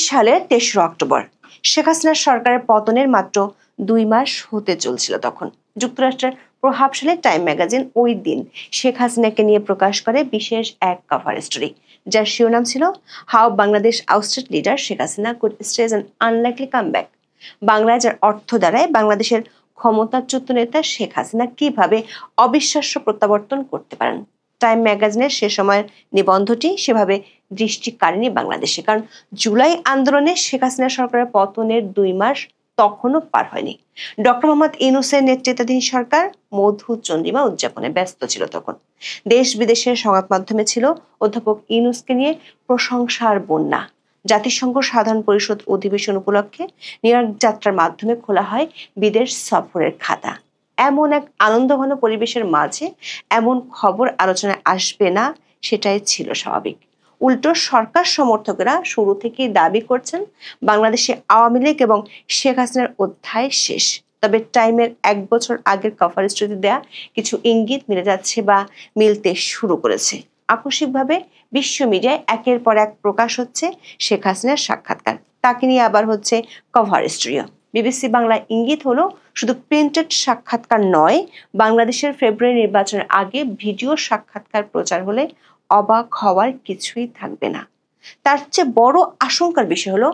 সালের ৩রা অক্টোবর শেখ হাসিনার সরকারের পতনের মাত্র ২ মাস হতে চলছিল। তখন যুক্তরাষ্ট্রের প্রভাবশালী টাইম ম্যাগাজিন ওই দিন শেখ হাসিনাকে নিয়ে প্রকাশ করে বিশেষ এক কভার স্টোরি, যার শিরোনাম ছিল how Bangladesh ousted leader Sheikh Hasina could stage an unlikely comeback. বাংলায় যার অর্থ দাঁড়ায় বাংলাদেশের ক্ষমতাচ্যুত নেতা শেখ হাসিনা কিভাবে অবিশ্বাস্য প্রত্যাবর্তন করতে পারেন। টাইম ম্যাগাজিনের সে সময়ের নিবন্ধটি সেভাবে দৃষ্টি কাড়েনি বাংলাদেশে, কারণ জুলাই আন্দোলনে শেখ হাসিনা সরকারের পতনের ২ মাস তখনও পার হয়নি। ডক্টর মোহাম্মদ ইউনূসের নেতৃত্বাধীন সরকার মধু চন্দ্রিমা উদযাপনে ব্যস্ত ছিল। তখন দেশ বিদেশের সংবাদ মাধ্যমে ছিল অধ্যাপক ইউনূসকে নিয়ে প্রশংসার বন্যা। জাতিসংঘ সাধারণ পরিষদ অধিবেশন উপলক্ষে নিউ ইয়র্ক যাত্রার মাধ্যমে খোলা হয় বিদেশ সফরের খাতা। এমন এক আনন্দঘন পরিবেশের মাঝে এমন খবর আলোচনায় আসবে না, সেটাই ছিল স্বাভাবিক। উল্টো সরকার সমর্থকেরা শুরু থেকেই দাবি করছেন বাংলাদেশে আওয়ামী লীগ এবং শেখ হাসিনার অধ্যায় শেষ। তবে টাইমের ১ বছর আগের কভার স্টোরিতে দেয়া কিছু ইঙ্গিত মিলে যাচ্ছে বা মিলতে শুরু করেছে। আকস্মিকভাবে বিশ্ব মিডিয়ায় একের পর এক প্রকাশ হচ্ছে শেখ হাসিনার সাক্ষাৎকার, তাকে নিয়ে আবার হচ্ছে কভার স্টোরিও। বিবিসি বাংলা ইঙ্গিত হলো শুধু প্রিন্টেড সাক্ষাৎকার নয়, বাংলাদেশের ফেব্রুয়ারি নির্বাচনের আগে ভিডিও সাক্ষাৎকার প্রচার হলে অবাক হওয়ার কিছুই থাকবে না। তার চেয়ে বড় আশঙ্কার বিষয় হলো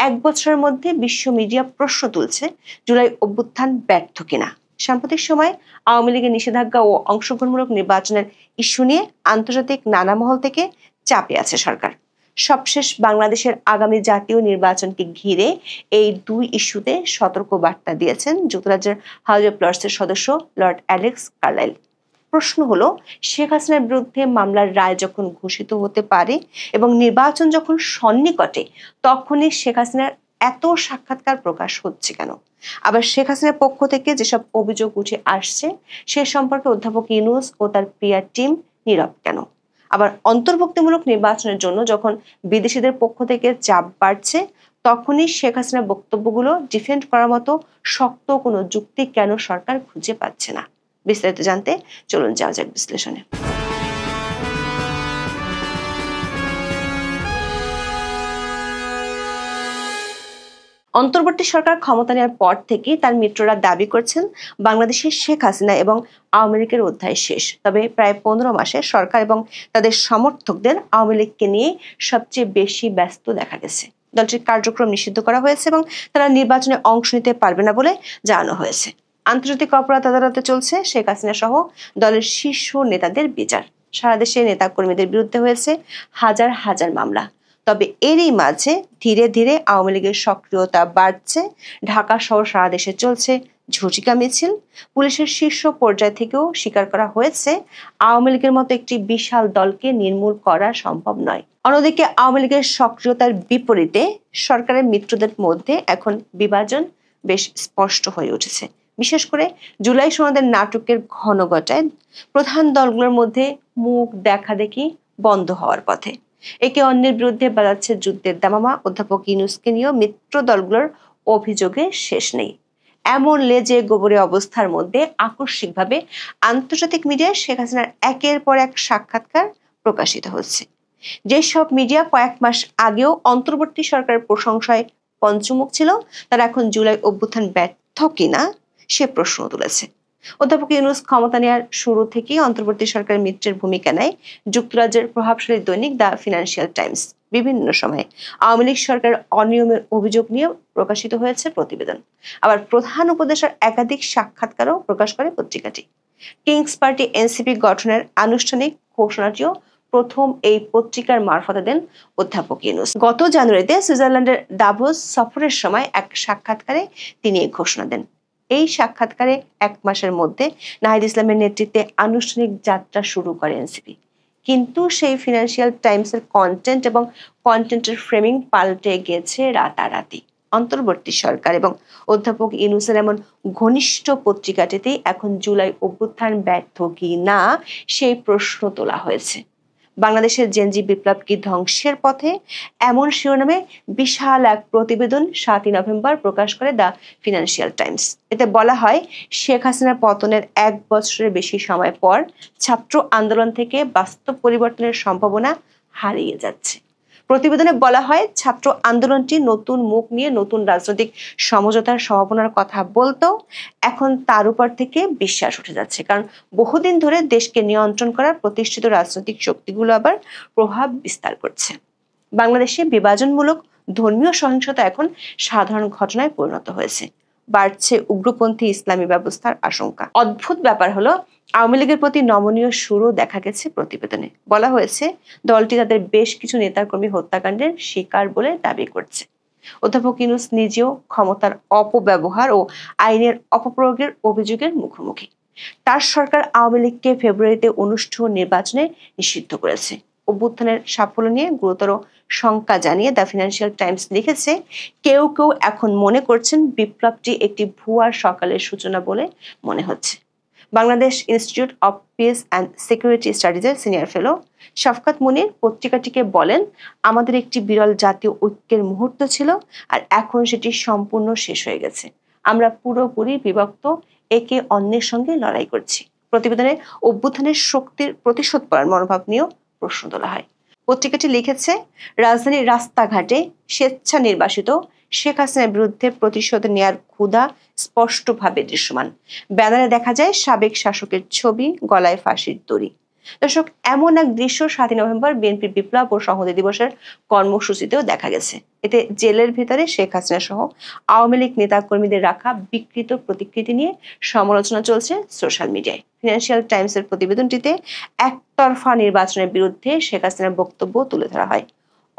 ১ বছরের মধ্যে বিশ্ব মিডিয়া প্রশ্ন তুলছে জুলাই অভ্যুত্থান ব্যর্থ কিনা। সাম্প্রতিক সময় আওয়ামী লীগের নিষেধাজ্ঞা ও অংশগ্রহণমূলক নির্বাচনের ইস্যু নিয়ে আন্তর্জাতিক নানা মহল থেকে চাপে আছে সরকার। সবশেষ বাংলাদেশের আগামী জাতীয় নির্বাচনকে ঘিরে এই ২ ইস্যুতে সতর্ক বার্তা দিয়েছেন যুক্তরাজ্যের হাউজ অব লর্ডসের সদস্য লর্ড অ্যালেক্স কার্লাইল। প্রশ্ন হলো, শেখ হাসিনার বিরুদ্ধে মামলার রায় যখন ঘোষিত হতে পারে এবং নির্বাচন যখন সন্নিকটে, তখনই শেখ হাসিনার এত সাক্ষাৎকার প্রকাশ হচ্ছে কেন? আবার শেখ হাসিনার পক্ষ থেকে যেসব অভিযোগ উঠে আসছে সে সম্পর্কে অধ্যাপক ইউনূস ও তার পিআর টিম নীরব কেন? আবার অন্তর্ভুক্তিমূলক নির্বাচনের জন্য যখন বিদেশিদের পক্ষ থেকে চাপ বাড়ছে, তখনই শেখ হাসিনার বক্তব্যগুলো ডিফেন্ড করার মতো শক্ত কোনো যুক্তি কেন সরকার খুঁজে পাচ্ছে না? বিস্তারিত জানতে চলুন যাওয়া যাক বিশ্লেষণে। অন্তর্বর্তী সরকার ক্ষমতা নেওয়ার পর থেকে তার মিত্ররা দাবি করছেন বাংলাদেশের শেখ হাসিনা এবং আওয়ামী লীগের অধ্যায় শেষ। তবে প্রায় ১৫ মাসে সরকার এবং তাদের সমর্থকদের আওয়ামী লীগকে নিয়ে সবচেয়ে বেশি ব্যস্ত দেখা গেছে। দলটির কার্যক্রম নিষিদ্ধ করা হয়েছে এবং তারা নির্বাচনে অংশ নিতে পারবে না বলে জানানো হয়েছে। আন্তর্জাতিক অপরাধ আদালতে চলছে শেখ হাসিনা সহ দলের শীর্ষ নেতাদের বিচার। সারা দেশে নেতা কর্মীদের বিরুদ্ধে হয়েছে হাজার হাজার মামলা। তবে এরই মাঝে ধীরে ধীরে আওয়ামী লীগের সক্রিয়তা বাড়ছে। ঢাকা সহ সারা দেশে চলছে ঝটিকা মিছিল। পুলিশের শীর্ষ পর্যায় থেকেও স্বীকার করা হয়েছে আওয়ামী লীগের মতো একটি বিশাল দলকে নির্মূল করা সম্ভব নয়। অন্যদিকে আওয়ামী লীগের সক্রিয়তার বিপরীতে সরকারের মিত্রদের মধ্যে এখন বিভাজন বেশ স্পষ্ট হয়ে উঠেছে। বিশেষ করে জুলাই সনদের নাটকের ঘনঘটায় প্রধান দলগুলোর মধ্যে মুখ দেখাদেখি বন্ধ হওয়ার পথে। একে অন্যের বিরুদ্ধে বাজাচ্ছে যুদ্ধের দামামা। অধ্যাপক ইউনূসকে নিয়েও মিত্র দলগুলোর অভিযোগে শেষ নেই। এমন লেজে গোবরে অবস্থার মধ্যে আকস্মিকভাবে আন্তর্জাতিক মিডিয়ায় শেখ হাসিনার একের পর এক সাক্ষাৎকার প্রকাশিত হচ্ছে। যেসব মিডিয়া কয়েক মাস আগেও অন্তর্বর্তী সরকারের প্রশংসায় পঞ্চমুখ ছিল, তারা এখন জুলাই অভ্যুত্থান ব্যর্থ কিনা সে প্রশ্ন তুলেছে। অধ্যাপক ইউনূস ক্ষমতা নেওয়ার শুরু থেকেই অন্তর্বর্তী সরকারের মিত্রের ভূমিকা নেয় যুক্তরাজ্যের প্রভাবশালী দৈনিক দ্য ফিনান্সিয়াল টাইমস। বিভিন্ন সময়ে আওয়ামী লীগ সরকারের অনিয়মের অভিযোগ নিয়ে প্রকাশিত হয়েছে প্রতিবেদন। আবার প্রধান উপদেষ্টার একাধিক সাক্ষাৎকারও প্রকাশ করে পত্রিকাটি। কিংস পার্টি এনসিপি গঠনের আনুষ্ঠানিক ঘোষণাটিও প্রথম এই পত্রিকার মারফতে দেন অধ্যাপক ইউনূস। গত জানুয়ারিতে সুইজারল্যান্ডের দাভোস সফরের সময় এক সাক্ষাৎকারে তিনি এই ঘোষণা দেন। এই সাক্ষাৎকারে ১ মাসের মধ্যে নাহিদ ইসলামের নেতৃত্বে আনুষ্ঠানিক যাত্রা শুরু করে এনসিপি। কিন্তু সেই ফিনান্সিয়াল টাইমসের কন্টেন্ট এবং কন্টেন্টের ফ্রেমিং পাল্টে গেছে রাতারাতি। অন্তর্বর্তী সরকার এবং অধ্যাপক ইউনূসের এমন ঘনিষ্ঠ পত্রিকাটিতেই এখন জুলাই অভ্যুত্থান ব্যর্থ কি না সেই প্রশ্ন তোলা হয়েছে। বাংলাদেশের জেনজি বিপ্লব কি ধ্বংসের পথে, এমন শিরোনামে বিশাল এক প্রতিবেদন ৭ই নভেম্বর প্রকাশ করে দ্য ফিনান্সিয়াল টাইমস। এতে বলা হয়, শেখ হাসিনার পতনের ১ বছরের বেশি সময় পর ছাত্র আন্দোলন থেকে বাস্তব পরিবর্তনের সম্ভাবনা হারিয়ে যাচ্ছে। প্রতিবেদনে বলা হয়, ছাত্র আন্দোলনটি নতুন মুখ নিয়ে নতুন রাজনৈতিক সমঝোতার সম্ভাবনার কথা বলতেও এখন তার উপর থেকে বিশ্বাস উঠে যাচ্ছে, কারণ বহুদিন ধরে দেশকে নিয়ন্ত্রণ করা প্রতিষ্ঠিত রাজনৈতিক শক্তিগুলো আবার প্রভাব বিস্তার করছে। বাংলাদেশে বিভাজনমূলক ধর্মীয় সহিংসতা এখন সাধারণ ঘটনায় পরিণত হয়েছে। বাড়ছে উগ্রপন্থী ইসলামী ব্যবস্থার আশঙ্কা। অদ্ভুত ব্যাপার হলো, আওয়ামী লীগের প্রতি নমনীয় সুরও দেখা গেছে প্রতিবেদনে। বলা হয়েছে, দলটি তাদের বেশ কিছু নেতাকর্মী হত্যাকাণ্ডের শিকার বলে দাবি করছে। অধ্যাপক ইউনূস নিজেও ক্ষমতার অপব্যবহার ও আইনের অপপ্রয়োগের অভিযোগের মুখোমুখি। তার সরকার আওয়ামী লীগকে ফেব্রুয়ারিতে অনুষ্ঠেয় নির্বাচনে নিষিদ্ধ করেছে। অভ্যুত্থানের সাফল্য নিয়ে গুরুতর শঙ্কা জানিয়ে দ্য ফিনান্সিয়াল টাইমস লিখেছে, কেউ কেউ এখন মনে করছেন বিপ্লবটি একটি ভুয়া সকালের সূচনা বলে মনে হচ্ছে। Bangladesh institute of peace and security স্টাডিজের সিনিয়র ফেলো শফকাত মুনির পত্রিকাটিকে বলেন, আমাদের একটি বিরল জাতীয় ঐক্যের মুহূর্ত ছিল, আর এখন সেটি সম্পূর্ণ শেষ হয়ে গেছে। আমরা পুরোপুরি বিভক্ত, একে অন্যের সঙ্গে লড়াই করছি। প্রতিবেদনে অভ্যুত্থানের শক্তির প্রতিশোধ করার মনোভাব নিয়েও প্রশ্ন তোলা হয়। পত্রিকাটি লিখেছে, রাজধানীর রাস্তাঘাটে স্বেচ্ছা নির্বাসিত শেখ হাসিনার বিরুদ্ধে প্রতিশোধ নেয়ার ক্ষুধা স্পষ্টভাবে দৃশ্যমান। ব্যানারে দেখা যায় সাবেক শাসকের ছবি, গলায় ফাঁসির দড়ি। দর্শক, এমন এক দৃশ্য 7 নভেম্বর বিএনপির বিপ্লব ও সংহতি দিবসের কর্মসূচিতেও দেখা গেছে। এতে জেলের ভিতরে শেখ হাসিনা সহ আওয়ামী লীগ নেতাকর্মীদের রাখা বিকৃত প্রতিকৃতি নিয়ে সমালোচনা চলছে সোশ্যাল মিডিয়ায়। ফিনান্সিয়াল টাইমসের প্রতিবেদনটিতে একতরফা নির্বাচনের বিরুদ্ধে শেখ হাসিনার বক্তব্য তুলে ধরা হয়।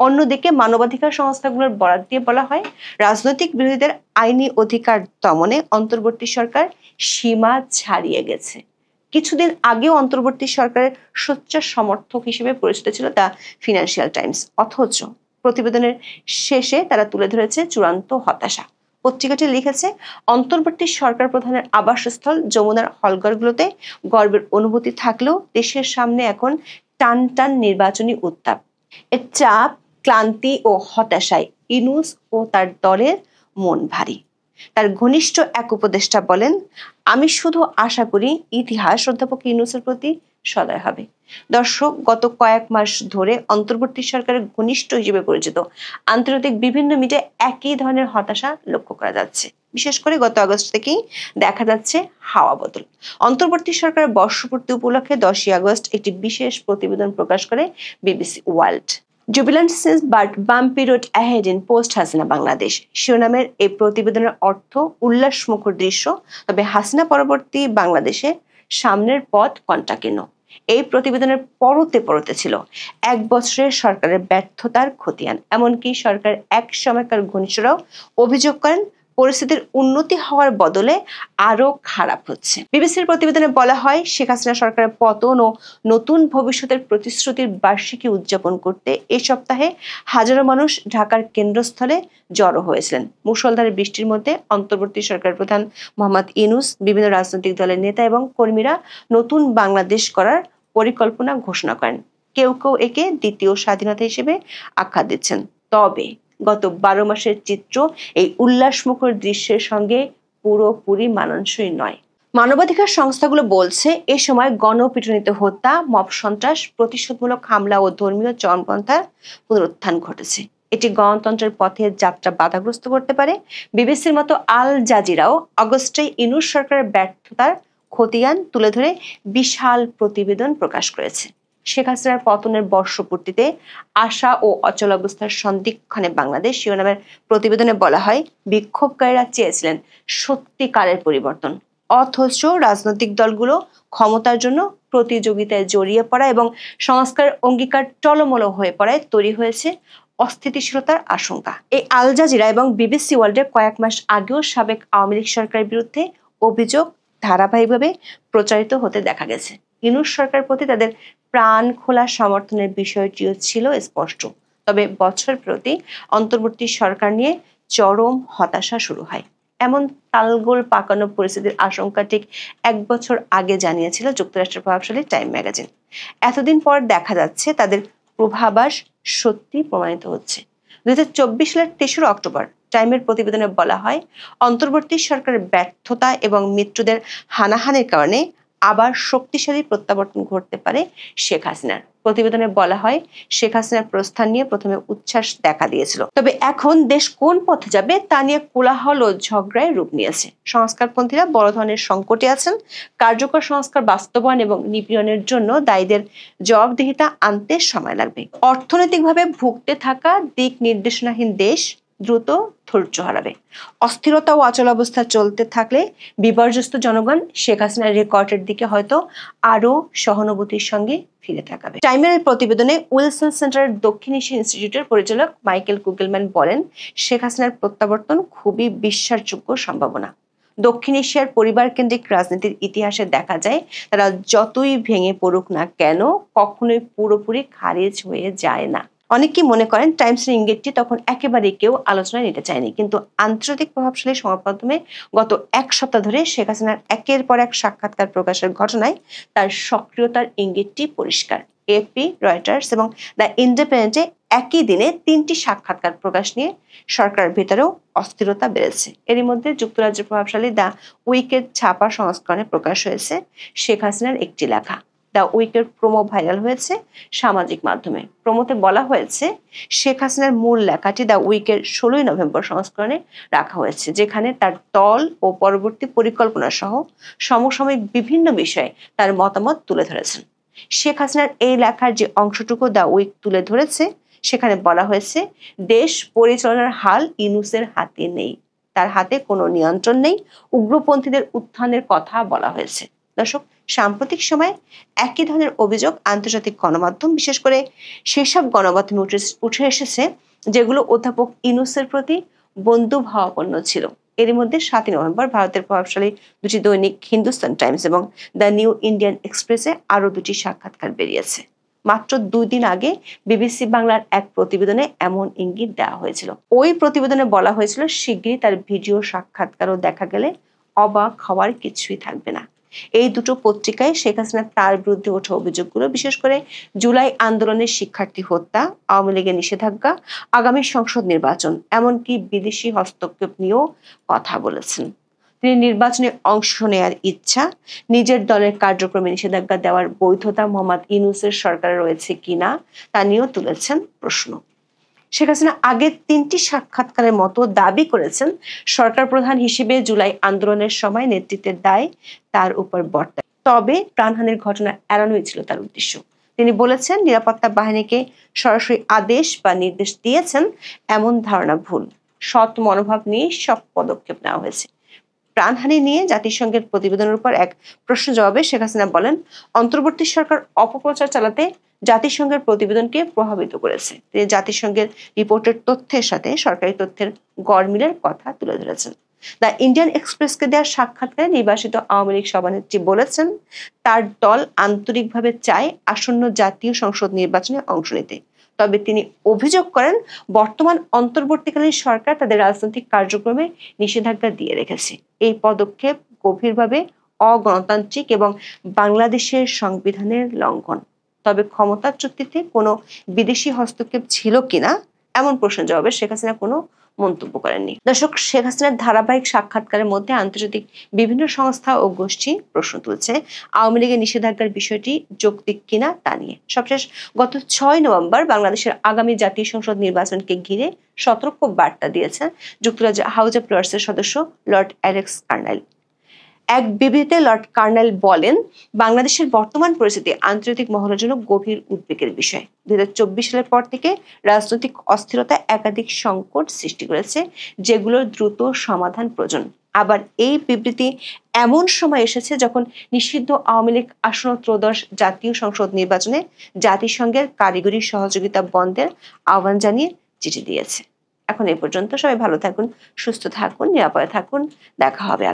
অন্যদিকে মানবাধিকার সংস্থাগুলোর বরাত দিয়ে বলা হয়, রাজনৈতিক বিরোধীদের আইনি অধিকার দমনে অন্তর্বর্তী সরকার সীমা ছাড়িয়ে গেছে। কিছুদিন আগেও অন্তর্বর্তী সরকারের সোচ্চার সমর্থক হিসেবে পরিচিত ছিল দ্য ফিনান্সিয়াল টাইমস, অথচ প্রতিবেদনের শেষে তারা তুলে ধরেছে চূড়ান্ত হতাশা। পত্রিকাটি লিখেছে, অন্তর্বর্তী সরকার প্রধানের আবাসস্থল যমুনার হলঘরগুলোতে গর্বের অনুভূতি থাকলেও দেশের সামনে এখন টান টান নির্বাচনী উত্তাপ। এর চাপ, ক্লান্তি ও হতাশায় ইউনূস ও তার দলের মন ভারী। তার ঘনিষ্ঠ এক উপদেষ্টা বলেন, আমি শুধু আশা করি ইতিহাস অধ্যাপক ইউনূসের প্রতি সদয় হবে। দর্শক, গত কয়েক মাস ধরে অন্তর্বর্তী সরকারের ঘনিষ্ঠ হিসেবে পরিচিত আন্তর্জাতিক বিভিন্ন মিডিয়ায় একই ধরনের হতাশা লক্ষ্য করা যাচ্ছে। বিশেষ করে গত আগস্ট থেকেই দেখা যাচ্ছে হাওয়া বদল। অন্তর্বর্তী সরকারের বর্ষপূর্তি উপলক্ষে 10ই আগস্ট একটি বিশেষ প্রতিবেদন প্রকাশ করে BBC world. Jubilant since but bumpy road ahead in post Hasina Bangladesh শিরোনামের এই প্রতিবেদনের অর্থ উল্লাসমুখর দৃশ্য, তবে হাসিনা পরবর্তী বাংলাদেশে সামনের পথ কণ্টাকীর্ণ। এই প্রতিবেদনের পরতে পরতে ছিল 1 বছরের সরকারের ব্যর্থতার খতিয়ান। এমনকি সরকার এক সময়কার ঘনিষ্ঠরাও অভিযোগ করেন, পরিস্থিতির উন্নতি হওয়ার বদলে আরো খারাপ হচ্ছে। বিবিসির প্রতিবেদনে বলা হয়, শেখ হাসিনা সরকারের পতন ও নতুন ভবিষ্যতের প্রতিশ্রুতির বার্ষিকী উদযাপন করতে এ সপ্তাহে হাজারো মানুষ ঢাকার কেন্দ্রস্থলে জড়ো হয়েছিলেন। মুষলধারে বৃষ্টির মধ্যে অন্তর্বর্তী সরকার প্রধান মোহাম্মদ ইউনূস, বিভিন্ন রাজনৈতিক দলের নেতা এবং কর্মীরা নতুন বাংলাদেশ করার পরিকল্পনা ঘোষণা করেন। কেউ কেউ একে দ্বিতীয় স্বাধীনতা হিসেবে আখ্যা দিচ্ছেন। তবে গত 12 মাসের চিত্র এই উল্লাসমুখর দৃশ্যের সঙ্গে পুরোপুরি মানানসই নয়। মানবাধিকার সংস্থাগুলো বলছে, এ সময় গণপিটুনিতে হত্যা, মব সন্ত্রাস, প্রতিশোধমূলক হামলা ও ধর্মীয় চরমপন্থার পুনরুত্থান ঘটেছে। এটি গণতন্ত্রের পথে যাত্রা বাধাগ্রস্ত করতে পারে। বিবিসির মতো আল জাজিরাও আগস্টে ইউনূস সরকারের ব্যর্থতার খতিয়ান তুলে ধরে বিশাল প্রতিবেদন প্রকাশ করেছে। শেখ হাসিনার পতনের বর্ষপূর্তিতে আশা ও অচলাবস্থার সন্ধিক্ষণে বাংলাদেশ শিরোনামের প্রতিবেদনে বলা হয়, বিক্ষোভকারীরা চেয়েছিলেন সত্যিকারের পরিবর্তন, অথচ রাজনৈতিক দলগুলো ক্ষমতার জন্য প্রতিযোগিতায় জড়িয়ে পড়া এবং সংস্কারের অঙ্গীকার টলমল হয়ে পড়ায় তৈরি হয়েছে অস্থিতিশীলতার আশঙ্কা। এই আল জাজিরা এবং বিবিসি ওয়ার্ল্ডে কয়েক মাস আগেও সাবেক আওয়ামী লীগ সরকারের বিরুদ্ধে অভিযোগ ধারাবাহিকভাবে প্রচারিত হতে দেখা গেছে। ইউনূস সরকারের প্রতি তাদের প্রাণ খোলা সমর্থনের বিষয়টিও ছিল স্পষ্ট। তবে বছর প্রতি অন্তর্বর্তী সরকার নিয়ে চরম হতাশা শুরু হয়। এমন তালগোল পাকানো পরিস্থিতির আশঙ্কা ঠিক 1 বছর আগে জানিয়েছিল যুক্তরাষ্ট্রের প্রভাবশালী টাইম ম্যাগাজিন। এতদিন পর দেখা যাচ্ছে তাদের পূর্বাভাস সত্যি প্রমাণিত হচ্ছে। 2024 সালের 3রা অক্টোবর টাইমের প্রতিবেদনে বলা হয়, অন্তর্বর্তী সরকারের ব্যর্থতা এবং মৃত্যুদের হানাহানির কারণে আবার শক্তিশালী প্রত্যাবর্তন ঘটতে পারে শেখ হাসিনার। প্রতিবেদনে বলা হয়, শেখ হাসিনার প্রস্থান নিয়ে প্রথমে উচ্ছ্বাস দেখা দিয়েছিল, তবে এখন দেশ কোন পথে যাবে তা নিয়ে কোলাহল ও ঝগড়ায় রূপ নিয়েছে। সংস্কারপন্থীরা বড় ধরনের সংকটে আছেন। কার্যকর সংস্কার বাস্তবায়ন এবং নিপীড়নের জন্য দায়ীদের জবাবদিহিতা আনতে সময় লাগবে। অর্থনৈতিকভাবে ভুগতে থাকা দিক নির্দেশনাহীন দেশ দ্রুত ধৈর্য হারাবে। অস্থিরতা ও অচলাবস্থা চলতে থাকলে বিপর্যস্ত জনগণ শেখ হাসিনার রেকর্ডের দিকে হয়তো আরো সহানুভূতির সঙ্গে ফিরে তাকাবে। টাইমের প্রতিবেদনে উইলসন সেন্টারের দক্ষিণ এশিয়া ইনস্টিটিউটের পরিচালক মাইকেল কুগেলম্যান বলেন, শেখ হাসিনার প্রত্যাবর্তন খুবই বিশ্বাসযোগ্য সম্ভাবনা। দক্ষিণ এশিয়ার পরিবার কেন্দ্রিক রাজনীতির ইতিহাসে দেখা যায়, তারা যতই ভেঙে পড়ুক না কেন কখনোই পুরোপুরি খারিজ হয়ে যায় না। অনেকেই মনে করেন টাইমসের ইঙ্গিতটি তখন একেবারেই কেউ আলোচনায় নিতে চায়নি, কিন্তু আন্তর্জাতিক প্রভাবশালী সংবাদ মাধ্যমে গত এক সপ্তাহ ধরে শেখ হাসিনার একের পর এক সাক্ষাৎকার প্রকাশের ঘটনায় তার সক্রিয়তার ইঙ্গিতটি পরিষ্কার। এএফপি, রয়টার্স এবং দ্য ইন্ডিপেন্ডেন্টে একই দিনে 3টি সাক্ষাৎকার প্রকাশ নিয়ে সরকারের ভেতরেও অস্থিরতা বেড়েছে। এরই মধ্যে যুক্তরাজ্যের প্রভাবশালী দ্য উইকের ছাপা সংস্করণে প্রকাশ হয়েছে শেখ হাসিনার একটি লেখা। দ্য উইকের প্রোমো ভাইরাল হয়েছে সামাজিক মাধ্যমে। প্রোমোতে বলা হয়েছে, শেখ হাসিনার মূল লেখাটি দ্য উইকের 16 নভেম্বর সংস্করণে রাখা হয়েছে, যেখানে তার দল ও পরবর্তী পরিকল্পনা সহ সমসাময়িক বিভিন্ন বিষয়ে তার মতামত তুলে ধরেছেন। শেখ হাসিনার এই লেখার যে অংশটুকু দ্য উইক তুলে ধরেছে, সেখানে বলা হয়েছে, দেশ পরিচালনার হাল ইউনূসের হাতে নেই, তার হাতে কোনো নিয়ন্ত্রণ নেই। উগ্রপন্থীদের উত্থানের কথা বলা হয়েছে। দর্শক, সাম্প্রতিক সময়ে একই ধরনের অভিযোগ আন্তর্জাতিক গণমাধ্যম, বিশেষ করে সেসব গণমাধ্যমে উঠে এসেছে যেগুলো অধ্যাপক ইউনূসের প্রতি বন্ধুভাবাপন্ন ছিল। এরই মধ্যে 7 নভেম্বর ভারতের প্রভাবশালী দুটি দৈনিক হিন্দুস্তান টাইমস এবং দ্য নিউ ইন্ডিয়ান এক্সপ্রেসে আরো 2টি সাক্ষাৎকার বেরিয়েছে। মাত্র 2 দিন আগে বিবিসি বাংলার এক প্রতিবেদনে এমন ইঙ্গিত দেওয়া হয়েছিল। ওই প্রতিবেদনে বলা হয়েছিল, শিগগিরই তার ভিডিও সাক্ষাৎকারও দেখা গেলে অবাক হওয়ার কিছুই থাকবে না। এই দুটো পত্রিকায় শেখ হাসিনা তার বিরুদ্ধে ওঠা অভিযোগগুলো, বিশেষ করে জুলাই আন্দোলনের শিক্ষার্থী হত্যা, আওয়ামী লীগের নিষেধাজ্ঞা, আগামী সংসদ নির্বাচন, এমনকি বিদেশি হস্তক্ষেপ নিয়েও কথা বলেছেন। তিনি নির্বাচনে অংশ নেওয়ার ইচ্ছা, নিজের দলের কার্যক্রমে নিষেধাজ্ঞা দেওয়ার বৈধতা মোহাম্মদ ইউনূসের সরকারে রয়েছে কিনা তা নিয়েও তুলেছেন প্রশ্ন। শেখ হাসিনা আগের 3টি সাক্ষাৎকারের মতো দাবি করেছেন, সরকার প্রধান হিসেবে জুলাই আন্দোলনের সময় নেতৃত্বের দায় তার উপর বর্তায়, তবে প্রাণহানির ঘটনা এড়ানোই ছিল তার উদ্দেশ্য। তিনি বলেছেন, নিরাপত্তা বাহিনীকে সরাসরি আদেশ বা নির্দেশ দিয়েছেন এমন ধারণা ভুল। সৎ মনোভাব নিয়ে সব পদক্ষেপ নেওয়া হয়েছে। প্রাণহানি নিয়ে জাতিসংঘের প্রতিবেদনের উপর এক প্রশ্ন জবাবে শেখ হাসিনা বলেন, অন্তর্বর্তী সরকার অপপ্রচার চালাতে জাতিসংঘের প্রতিবেদনকে প্রভাবিত করেছে। তিনি জাতিসংঘের রিপোর্টের তথ্যের সাথে সরকারি তথ্যের গড়মিলের কথা তুলে ধরেছেন। দ্য ইন্ডিয়ান এক্সপ্রেসকে দেওয়া সাক্ষাৎকারে নির্বাসিত আওয়ামী লীগ সভানেত্রী বলেছেন, তার দল আন্তরিকভাবে চায় আসন্ন জাতীয় সংসদ নির্বাচনে অংশ নিতে। তবে তিনি অভিযোগ করেন, বর্তমান অন্তর্বর্তীকালীন সরকার তাদের রাজনৈতিক কার্যক্রমে নিষেধাজ্ঞা দিয়ে রেখেছে। এই পদক্ষেপ গভীরভাবে অগণতান্ত্রিক এবং বাংলাদেশের সংবিধানের লঙ্ঘন। তবে ক্ষমতাচ্যুতিতে কোনো বিদেশি হস্তক্ষেপ ছিল কিনা এমন প্রশ্নের জবাবে শেখ হাসিনা কোনো মন্তব্য করেননি। দর্শক, শেখ হাসিনার ধারাবাহিক সাক্ষাৎকারের মধ্যে আন্তর্জাতিক বিভিন্ন সংস্থা ও গোষ্ঠী প্রশ্ন তুলছে আওয়ামী লীগের নিষেধাজ্ঞার বিষয়টি যৌক্তিক কিনা তা নিয়ে। সবশেষ গত 6 নভেম্বর বাংলাদেশের আগামী জাতীয় সংসদ নির্বাচনকে ঘিরে সতর্ক বার্তা দিয়েছেন যুক্তরাজ্য হাউস অব লর্ডসের সদস্য লর্ড অ্যালেক্স কার্নাইল। এক বিবৃতিতে লর্ড কার্নাইল বলেন, বাংলাদেশের বর্তমান পরিস্থিতি আন্তর্জাতিক মহলের জন্য গভীর উদ্বেগের বিষয়। 2024 সালের পর থেকে রাজনৈতিক অস্থিরতা একাধিক সংকট সৃষ্টি করেছে, যেগুলোর দ্রুত সমাধান প্রয়োজন। আবার এই বিবৃতি এমন সময় এসেছে যখন নিষিদ্ধ আওয়ামী লীগ আসন্ন ত্রয়োদশ জাতীয় সংসদ নির্বাচনে জাতিসংঘের কারিগরি সহযোগিতা বন্ধের আহ্বান জানিয়ে চিঠি দিয়েছে। এখন এই পর্যন্ত। সবাই ভালো থাকুন, সুস্থ থাকুন, নিরাপদে থাকুন। দেখা হবে।